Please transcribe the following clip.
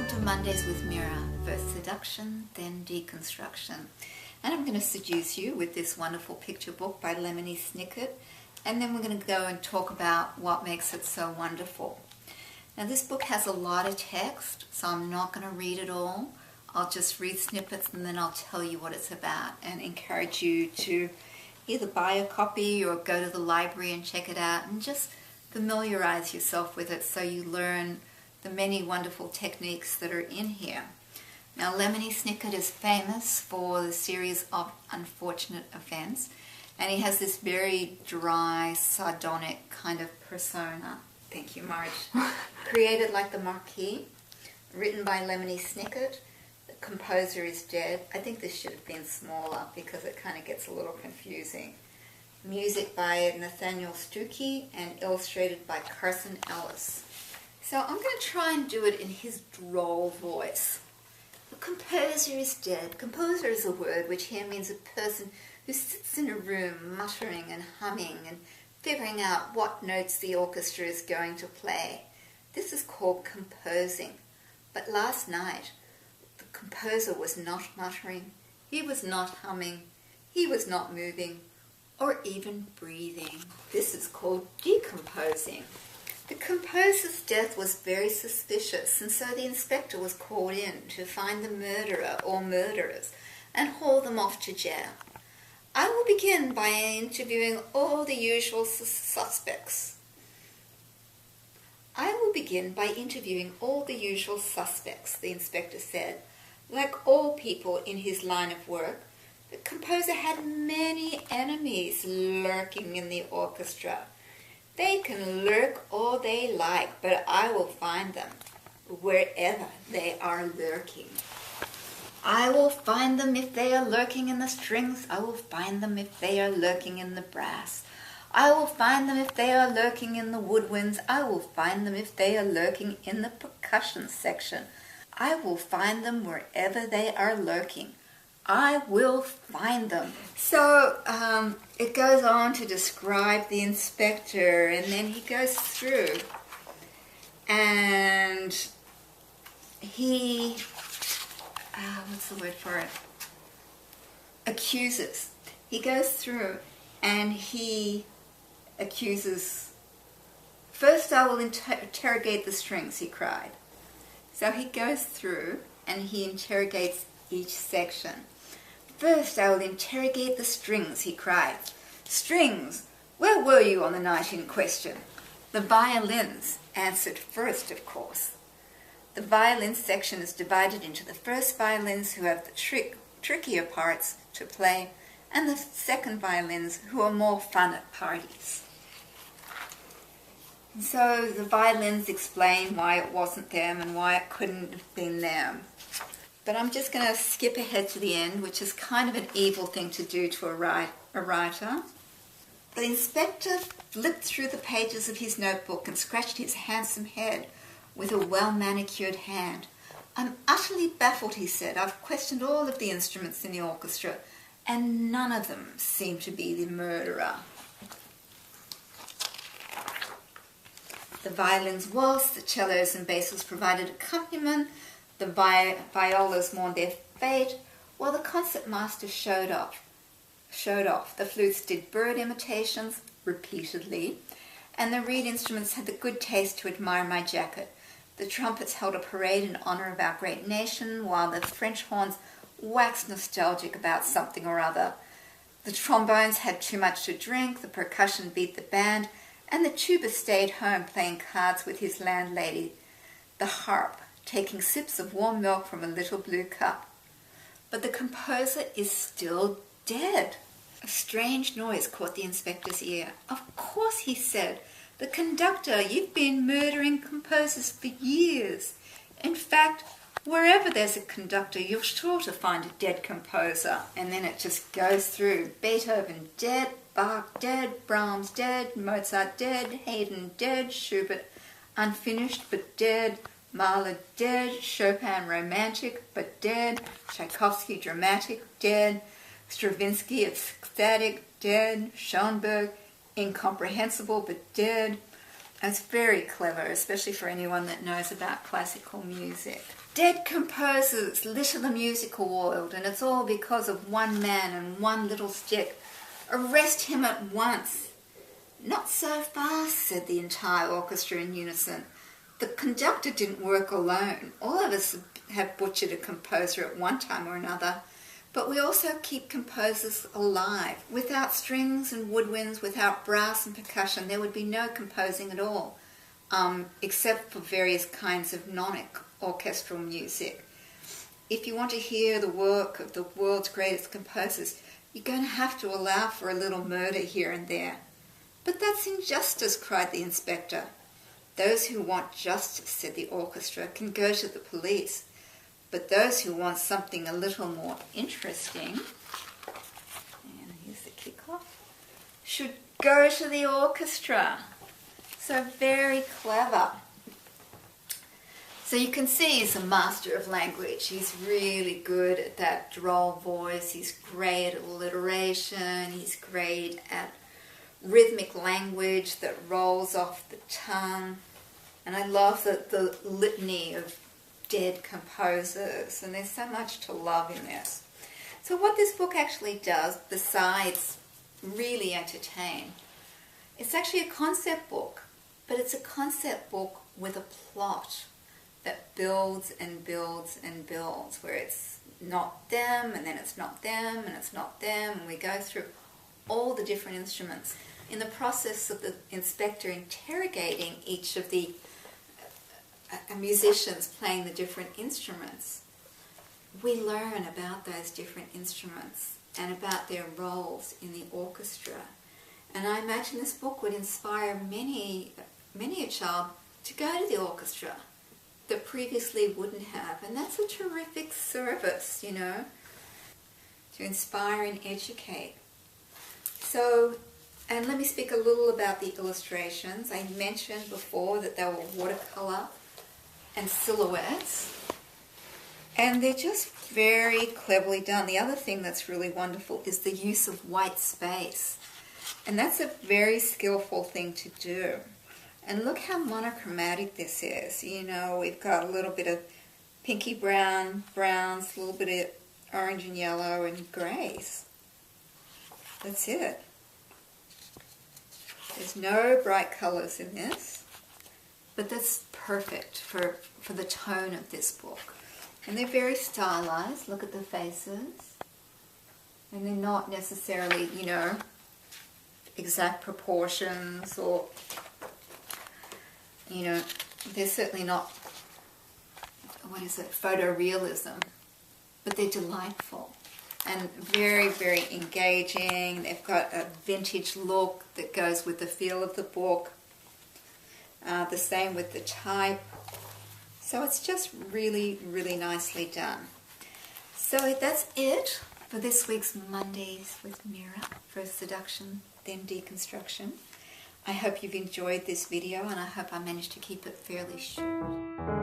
to Mondays with Mira. First seduction, then deconstruction. And I'm going to seduce you with this wonderful picture book by Lemony Snicket. And then we're going to go and talk about what makes it so wonderful. Now this book has a lot of text, so I'm not going to read it all. I'll just read snippets and then I'll tell you what it's about and encourage you to either buy a copy or go to the library and check it out and just familiarize yourself with it so you learn the many wonderful techniques that are in here. Now Lemony Snicket is famous for the series of unfortunate events, and he has this very dry, sardonic kind of persona. Thank you, Marge. Created like the Marquis, written by Lemony Snicket. The composer is dead. I think this should have been smaller because it kind of gets a little confusing. Music by Nathaniel Stuckey and illustrated by Carson Ellis. So I'm going to try and do it in his droll voice. The composer is dead. Composer is a word which here means a person who sits in a room muttering and humming and figuring out what notes the orchestra is going to play. This is called composing. But last night, the composer was not muttering, he was not humming, he was not moving, or even breathing. This is called decomposing. The composer's death was very suspicious, and so the inspector was called in to find the murderer or murderers and haul them off to jail. I will begin by interviewing all the usual suspects. I will begin by interviewing all the usual suspects, the inspector said. Like all people in his line of work, the composer had many enemies lurking in the orchestra. They can lurk all they like, but I will find them wherever they are lurking. I will find them if they are lurking in the strings. I will find them if they are lurking in the brass. I will find them if they are lurking in the woodwinds. I will find them if they are lurking in the percussion section. I will find them wherever they are lurking. I will find them. So it goes on to describe the inspector, and then he goes through and he, what's the word for it? Accuses. He goes through and he accuses. First I will interrogate the strings, he cried. So he goes through and he interrogates each section. First I will interrogate the strings, he cried. Strings, where were you on the night in question? The violins answered first, of course. The violin section is divided into the first violins who have the trickier parts to play, and the second violins who are more fun at parties. And so the violins explain why it wasn't them and why it couldn't have been them. But I'm just going to skip ahead to the end, which is kind of an evil thing to do to a writer. The inspector flipped through the pages of his notebook and scratched his handsome head with a well-manicured hand. I'm utterly baffled, he said. I've questioned all of the instruments in the orchestra, and none of them seem to be the murderer. The violins waltzed, the cellos and basses provided accompaniment, the violas mourned their fate, while the concertmaster showed off. The flutes did bird imitations repeatedly, and the reed instruments had the good taste to admire my jacket. The trumpets held a parade in honor of our great nation, while the French horns waxed nostalgic about something or other. The trombones had too much to drink, the percussion beat the band, and the tuba stayed home playing cards with his landlady, the harp, taking sips of warm milk from a little blue cup. But the composer is still dead. A strange noise caught the inspector's ear. Of course, he said. The conductor, you've been murdering composers for years. In fact, wherever there's a conductor, you're sure to find a dead composer. And then it just goes through. Beethoven dead, Bach dead, Brahms dead, Mozart dead, Haydn dead, Schubert unfinished but dead, Mahler dead, Chopin romantic but dead, Tchaikovsky dramatic dead, Stravinsky ecstatic dead, Schoenberg incomprehensible but dead. It's very clever, especially for anyone that knows about classical music. dead composers litter the musical world, and it's all because of one man and one little stick. Arrest him at once. Not so fast, said the entire orchestra in unison. The conductor didn't work alone. All of us have butchered a composer at one time or another, but we also keep composers alive. Without strings and woodwinds, without brass and percussion, there would be no composing at all, except for various kinds of non-orchestral music. If you want to hear the work of the world's greatest composers, you're going to have to allow for a little murder here and there. But that's injustice, cried the inspector. Those who want justice, said the orchestra, can go to the police. But those who want something a little more interesting, and here's the kickoff, should go to the orchestra. So very clever. So you can see he's a master of language. He's really good at that droll voice. He's great at alliteration. He's great at rhythmic language that rolls off the tongue. And I love the litany of dead composers, and there's so much to love in this. So what this book actually does, besides really entertain, it's actually a concept book, but it's a concept book with a plot that builds and builds and builds, where it's not them, and then it's not them, and it's not them, and we go through all the different instruments. In the process of the inspector interrogating each of the musicians playing the different instruments, we learn about those different instruments and about their roles in the orchestra. And I imagine this book would inspire many a child to go to the orchestra that previously wouldn't have. And that's a terrific service, you know, to inspire and educate. So, and let me speak a little about the illustrations. I mentioned before that they were watercolor and silhouettes, and they're just very cleverly done. The other thing that's really wonderful is the use of white space, and that's a very skillful thing to do. And look how monochromatic this is. You know, we've got a little bit of pinky browns, a little bit of orange and yellow and grays. That's it. There's no bright colors in this, but that's perfect for the tone of this book. And they're very stylized. Look at the faces. And they're not necessarily, you know, exact proportions, or, you know, they're certainly not, photorealism, but they're delightful and very, very engaging. They've got a vintage look that goes with the feel of the book. The same with the type. So it's just really, really nicely done. So that's it for this week's Mondays with Mira. First seduction, then deconstruction. I hope you've enjoyed this video, and I hope I managed to keep it fairly short.